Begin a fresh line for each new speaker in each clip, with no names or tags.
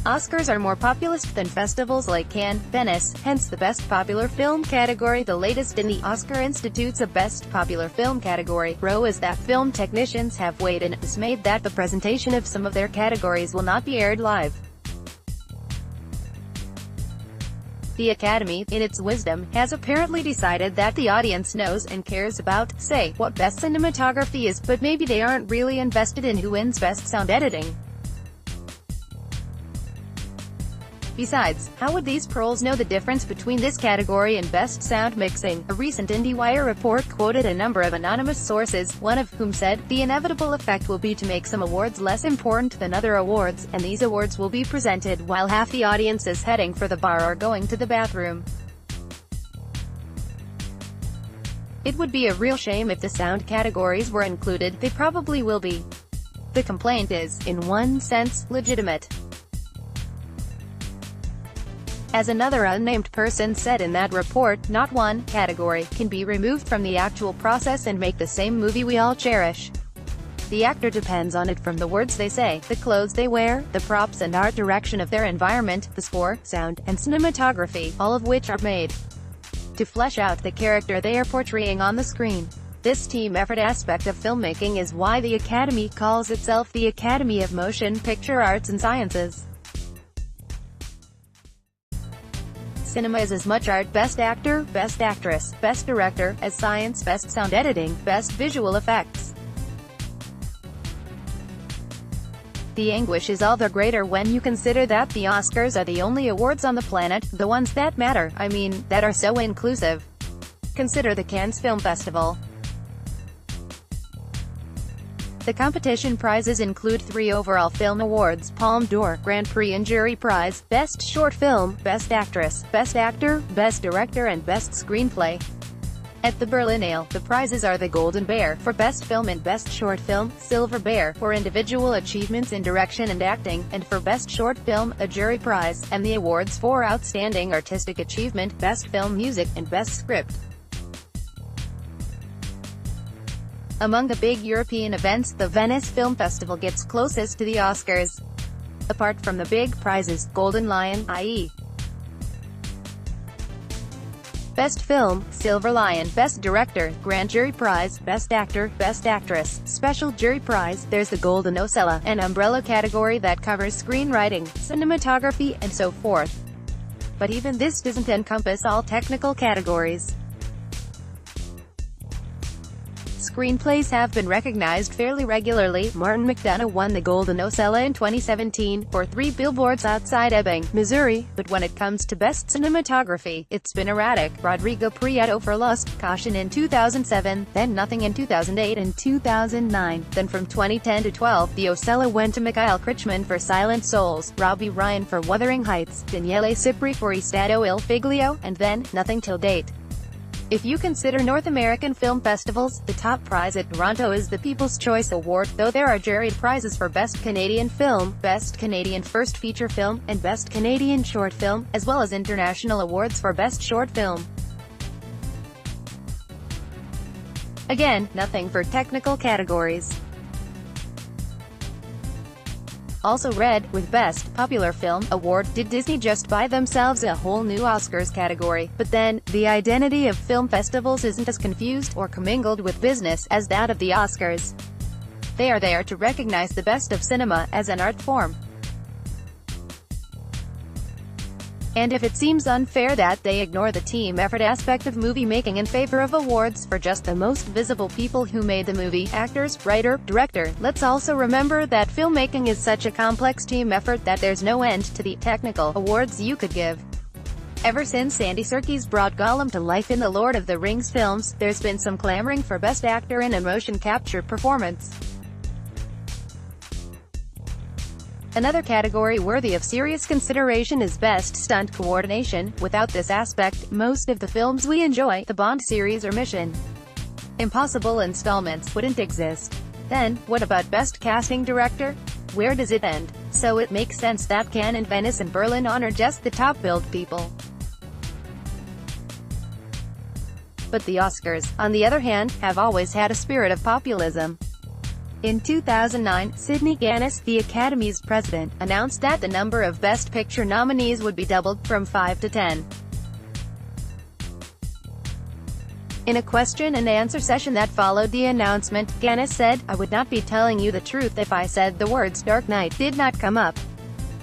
Oscars are more populist than festivals like Cannes, Venice, hence the Best Popular Film category, the latest in the Oscar Institute's Best Popular Film category. Row is that film technicians have weighed in, dismayed that the presentation of some of their categories will not be aired live. The Academy, in its wisdom, has apparently decided that the audience knows and cares about, say, what best cinematography is, but maybe they aren't really invested in who wins best sound editing. Besides, how would these pros know the difference between this category and best sound mixing? A recent IndieWire report quoted a number of anonymous sources, one of whom said, "The inevitable effect will be to make some awards less important than other awards, and these awards will be presented while half the audience is heading for the bar or going to the bathroom. It would be a real shame if the sound categories were included. They probably will be. The complaint is, in one sense, legitimate." As another unnamed person said in that report, not one category can be removed from the actual process and make the same movie we all cherish. The actor depends on it, from the words they say, the clothes they wear, the props and art direction of their environment, the score, sound, and cinematography, all of which are made to flesh out the character they are portraying on the screen. This team effort aspect of filmmaking is why the Academy calls itself the Academy of Motion Picture Arts and Sciences. Cinema is as much art, best actor, best actress, best director, as science, best sound editing, best visual effects. The anguish is all the greater when you consider that the Oscars are the only awards on the planet, the ones that matter, I mean, that are so inclusive. Consider the Cannes Film Festival. The competition prizes include 3 overall film awards, Palme d'Or, Grand Prix and Jury Prize, Best Short Film, Best Actress, Best Actor, Best Director and Best Screenplay. At the Berlinale, the prizes are the Golden Bear, for Best Film and Best Short Film, Silver Bear, for individual achievements in direction and acting, and for Best Short Film, a Jury Prize, and the awards for Outstanding Artistic Achievement, Best Film Music, and Best Script. Among the big European events, the Venice Film Festival gets closest to the Oscars. Apart from the big prizes, Golden Lion, i.e. Best Film, Silver Lion, Best Director, Grand Jury Prize, Best Actor, Best Actress, Special Jury Prize, there's the Golden Osella, an umbrella category that covers screenwriting, cinematography, and so forth. But even this doesn't encompass all technical categories. Screenplays have been recognized fairly regularly. Martin McDonagh won the Golden Osella in 2017, for 3 Billboards Outside Ebbing, Missouri, but when it comes to Best Cinematography, it's been erratic. Rodrigo Prieto for Lust, Caution in 2007, then Nothing in 2008 and 2009. Then from 2010 to 12, the Osella went to Mikhail Krichman for Silent Souls, Robbie Ryan for Wuthering Heights, Daniele Cipri for Stato Il Figlio, and then, nothing till date. If you consider North American film festivals, the top prize at Toronto is the People's Choice Award, though there are juried prizes for Best Canadian Film, Best Canadian First Feature Film, and Best Canadian Short Film, as well as international awards for Best Short Film. Again, nothing for technical categories. Also read, with Best Popular Film Award, did Disney just buy themselves a whole new Oscars category? But then, the identity of film festivals isn't as confused or commingled with business as that of the Oscars. They are there to recognize the best of cinema as an art form. And if it seems unfair that they ignore the team effort aspect of movie making in favor of awards for just the most visible people who made the movie, actors, writer, director, let's also remember that filmmaking is such a complex team effort that there's no end to the technical awards you could give. Ever since Andy Serkis brought Gollum to life in the Lord of the Rings films, there's been some clamoring for Best Actor in a Motion Capture Performance. Another category worthy of serious consideration is Best Stunt Coordination. Without this aspect, most of the films we enjoy, the Bond series or Mission Impossible installments, wouldn't exist. Then, what about Best Casting Director? Where does it end? So it makes sense that Cannes and Venice and Berlin honor just the top-billed people. But the Oscars, on the other hand, have always had a spirit of populism. In 2009, Sidney Ganis, the Academy's president, announced that the number of Best Picture nominees would be doubled, from 5 to 10. In a question-and-answer session that followed the announcement, Ganis said, "I would not be telling you the truth if I said the words Dark Knight did not come up."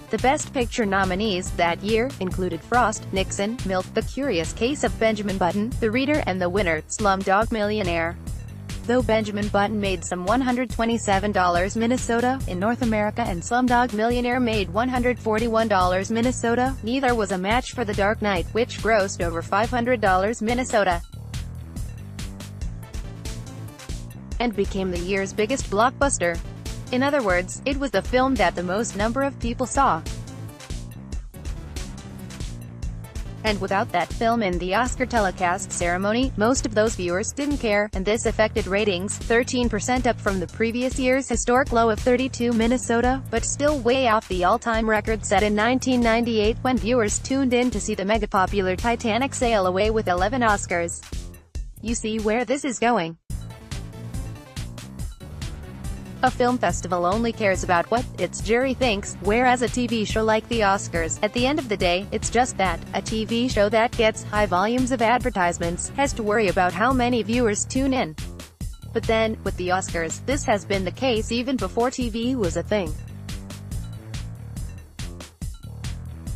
The Best Picture nominees that year included Frost, Nixon, Milk, The Curious Case of Benjamin Button, The Reader, and the winner, Slumdog Millionaire. Though Benjamin Button made some $127 Minnesota in North America and Slumdog Millionaire made $141 Minnesota, neither was a match for The Dark Knight, which grossed over $500 Minnesota. And became the year's biggest blockbuster. In other words, it was the film that the most number of people saw. And without that film in the Oscar telecast ceremony, most of those viewers didn't care, and this affected ratings, 13% up from the previous year's historic low of 32 Minnesota, but still way off the all-time record set in 1998 when viewers tuned in to see the mega-popular Titanic sail away with 11 Oscars. You see where this is going. A film festival only cares about what its jury thinks, whereas a TV show like the Oscars, at the end of the day, it's just that. A TV show that gets high volumes of advertisements has to worry about how many viewers tune in. But then, with the Oscars, this has been the case even before TV was a thing.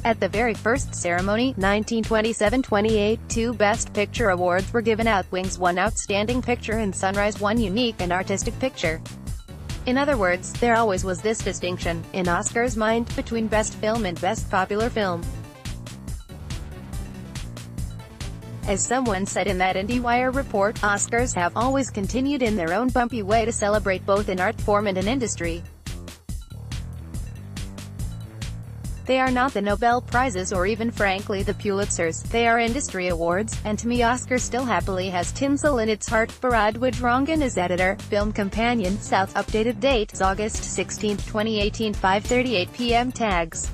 At the very first ceremony, 1927-28, 2 Best Picture awards were given out. Wings won Outstanding Picture and Sunrise won Unique and Artistic Picture. In other words, there always was this distinction, in Oscars' mind, between Best Film and Best Popular Film. As someone said in that IndieWire report, Oscars have always continued in their own bumpy way to celebrate both an art form and an industry. They are not the Nobel Prizes or even frankly the Pulitzers, they are industry awards, and to me Oscar still happily has tinsel in its heart. Parad Wajrangan is editor, Film Companion, South. Updated date, August 16, 2018, 5:38 p.m. Tags.